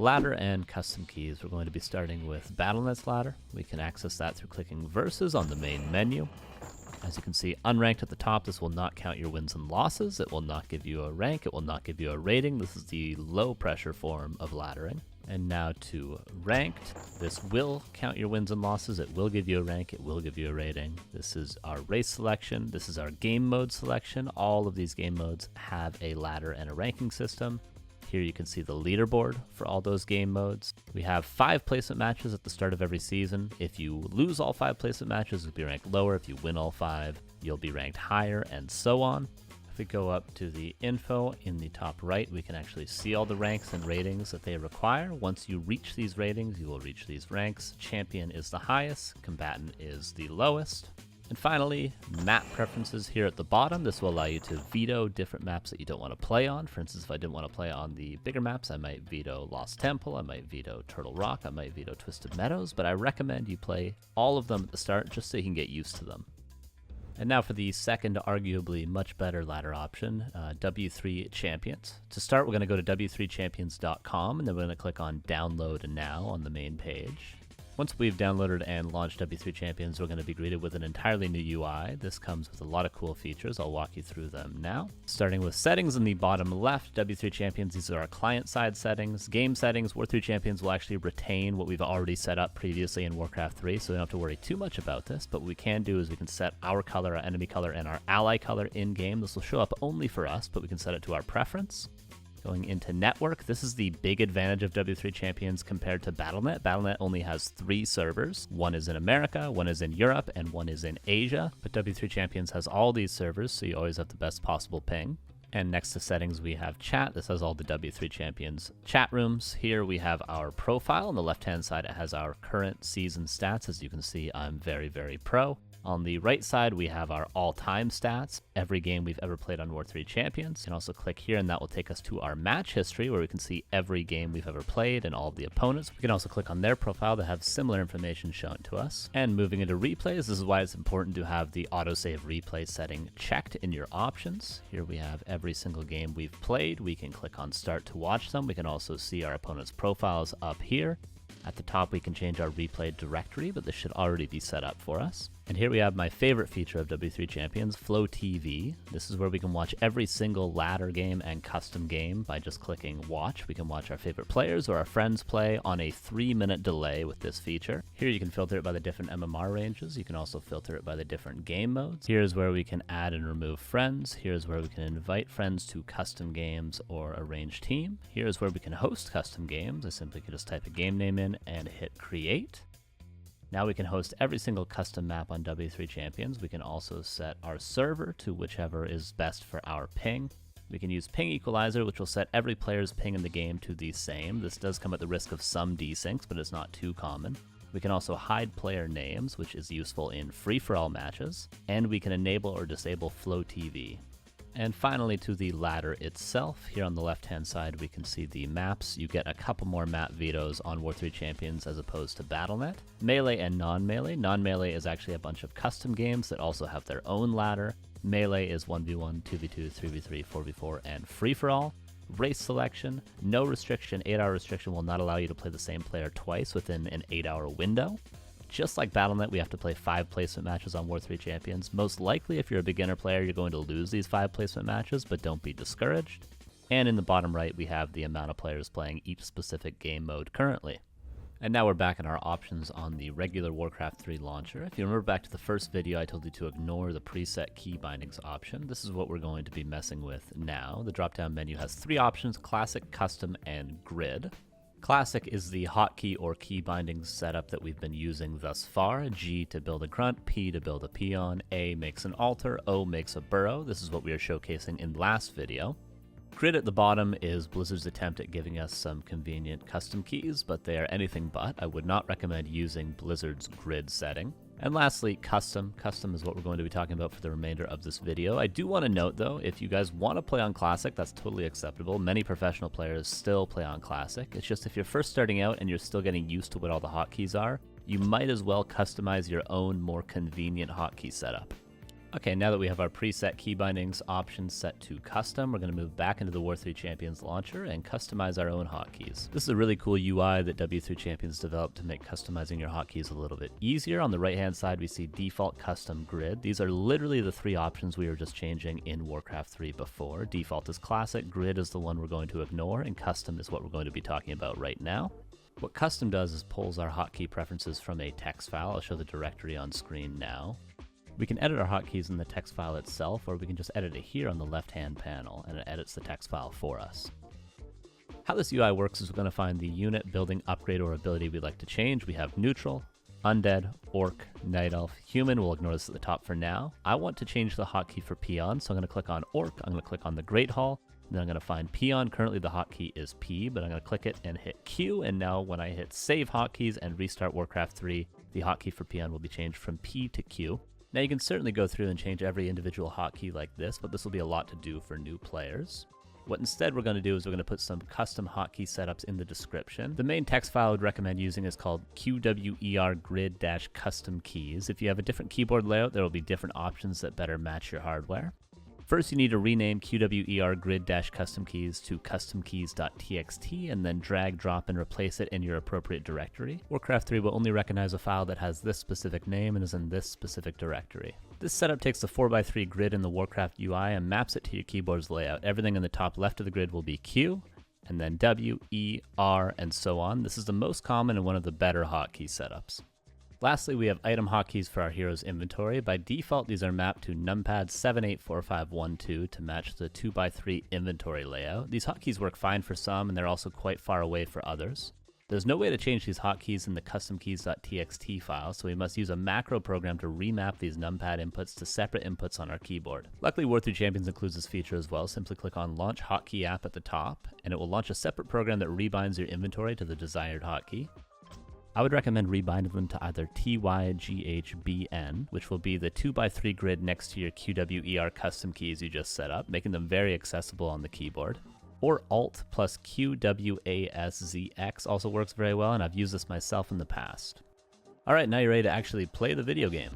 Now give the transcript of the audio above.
Ladder and custom keys. We're going to be starting with Battle.net's ladder. We can access that through clicking Versus on the main menu. As you can see, unranked at the top, this will not count your wins and losses. It will not give you a rank. It will not give you a rating. This is the low pressure form of laddering. And now to ranked. This will count your wins and losses. It will give you a rank. It will give you a rating. This is our race selection. This is our game mode selection. All of these game modes have a ladder and a ranking system. Here you can see the leaderboard for all those game modes. We have 5 placement matches at the start of every season. If you lose all 5 placement matches, you'll be ranked lower. If you win all 5, you'll be ranked higher, and so on. If we go up to the info in the top right, we can actually see all the ranks and ratings that they require. Once you reach these ratings, you will reach these ranks. Champion is the highest, combatant is the lowest. And finally, map preferences here at the bottom. This will allow you to veto different maps that you don't want to play on. For instance, if I didn't want to play on the bigger maps, I might veto Lost Temple, I might veto Turtle Rock, I might veto Twisted Meadows, but I recommend you play all of them at the start just so you can get used to them. And now for the second, arguably much better ladder option, W3 Champions. To start, we're going to go to w3champions.com, and then we're going to click on Download Now on the main page. Once we've downloaded and launched W3 Champions, we're going to be greeted with an entirely new UI. This comes with a lot of cool features. I'll walk you through them now. Starting with settings in the bottom left, W3 Champions, these are our client-side settings. Game settings, War3 Champions will actually retain what we've already set up previously in Warcraft 3, so we don't have to worry too much about this. But what we can do is we can set our color, our enemy color, and our ally color in-game. This will show up only for us, but we can set it to our preference. Going into network, this is the big advantage of W3 Champions compared to Battle.net. Battle.net only has 3 servers. One is in America, one is in Europe, and one is in Asia. But W3 Champions has all these servers, so you always have the best possible ping. And next to settings, we have chat. This has all the W3 Champions chat rooms. Here we have our profile. On the left-hand side, it has our current season stats. As you can see, I'm very, very pro. On the right side, we have our all-time stats, every game we've ever played on War3 Champions. You can also click here, and that will take us to our match history, where we can see every game we've ever played and all of the opponents. We can also click on their profile to have similar information shown to us. And moving into replays, this is why it's important to have the autosave replay setting checked in your options. Here we have every single game we've played. We can click on Start to watch them. We can also see our opponents' profiles up here. At the top, we can change our replay directory, but this should already be set up for us. And here we have my favorite feature of W3 Champions, Flow TV. This is where we can watch every single ladder game and custom game by just clicking watch. We can watch our favorite players or our friends play on a 3-minute delay with this feature. Here you can filter it by the different MMR ranges. You can also filter it by the different game modes. Here's where we can add and remove friends. Here's where we can invite friends to custom games or arrange team. Here's where we can host custom games. I simply can just type a game name in and hit create. Now we can host every single custom map on W3 Champions. We can also set our server to whichever is best for our ping. We can use ping equalizer, which will set every player's ping in the game to the same. This does come at the risk of some desyncs, but it's not too common. We can also hide player names, which is useful in free-for-all matches. And we can enable or disable Flow TV. And finally, to the ladder itself. Here on the left-hand side, we can see the maps. You get a couple more map vetoes on War3 Champions as opposed to Battle.net. Melee and non-melee. Non-melee is actually a bunch of custom games that also have their own ladder. Melee is 1v1, 2v2, 3v3, 4v4, and free-for-all. Race selection, no restriction. 8-hour restriction will not allow you to play the same player twice within an 8-hour window. Just like Battle.net, we have to play 5 placement matches on War3 Champions. Most likely, if you're a beginner player, you're going to lose these 5 placement matches, but don't be discouraged. And in the bottom right, we have the amount of players playing each specific game mode currently. And now we're back in our options on the regular Warcraft 3 launcher. If you remember back to the first video, I told you to ignore the preset key bindings option. This is what we're going to be messing with now. The drop-down menu has 3 options: Classic, Custom, and Grid. Classic is the hotkey or key bindings setup that we've been using thus far. G to build a grunt, P to build a peon, A makes an altar, O makes a burrow. This is what we are showcasing in last video. Grid at the bottom is Blizzard's attempt at giving us some convenient custom keys, but they are anything but. I would not recommend using Blizzard's grid setting. And lastly, custom. Custom is what we're going to be talking about for the remainder of this video. I do want to note, though, if you guys want to play on Classic, that's totally acceptable. Many professional players still play on Classic. It's just if you're first starting out and you're still getting used to what all the hotkeys are, you might as well customize your own more convenient hotkey setup. Okay, now that we have our preset key bindings options set to custom, we're going to move back into the War 3 Champions launcher and customize our own hotkeys. This is a really cool UI that W3 Champions developed to make customizing your hotkeys a little bit easier. On the right hand side we see default, custom, grid. These are literally the three options we were just changing in Warcraft 3 before. Default is classic, grid is the one we're going to ignore, and custom is what we're going to be talking about right now. What custom does is pulls our hotkey preferences from a text file. I'll show the directory on screen now. We can edit our hotkeys in the text file itself, or we can just edit it here on the left-hand panel, and it edits the text file for us. How this UI works is we're going to find the unit, building, upgrade, or ability we'd like to change. We have neutral, undead, orc, night elf, human. We'll ignore this at the top for now. I want to change the hotkey for peon, so I'm going to click on orc, I'm going to click on the Great Hall, and then I'm going to find peon. Currently the hotkey is P, but I'm going to click it and hit Q, and now when I hit save hotkeys and restart Warcraft 3, the hotkey for peon will be changed from P to Q. Now you can certainly go through and change every individual hotkey like this, but this will be a lot to do for new players. What instead we're going to do is we're going to put some custom hotkey setups in the description. The main text file I would recommend using is called QWER grid-custom keys. If you have a different keyboard layout, there will be different options that better match your hardware. First, you need to rename QWER grid-custom keys to customkeys.txt and then drag, drop, and replace it in your appropriate directory. Warcraft 3 will only recognize a file that has this specific name and is in this specific directory. This setup takes the 4x3 grid in the Warcraft UI and maps it to your keyboard's layout. Everything in the top left of the grid will be Q, and then W, E, R, and so on. This is the most common and one of the better hotkey setups. Lastly, we have item hotkeys for our hero's inventory. By default, these are mapped to numpad 784512 to match the 2x3 inventory layout. These hotkeys work fine for some, and they're also quite far away for others. There's no way to change these hotkeys in the customkeys.txt file, so we must use a macro program to remap these numpad inputs to separate inputs on our keyboard. Luckily, War 3 Champions includes this feature as well. Simply click on Launch Hotkey App at the top, and it will launch a separate program that rebinds your inventory to the desired hotkey. I would recommend rebinding them to either TYGHBN, which will be the 2x3 grid next to your QWER custom keys you just set up, making them very accessible on the keyboard. Or Alt plus QWASZX also works very well, and I've used this myself in the past. Alright, now you're ready to actually play the video game.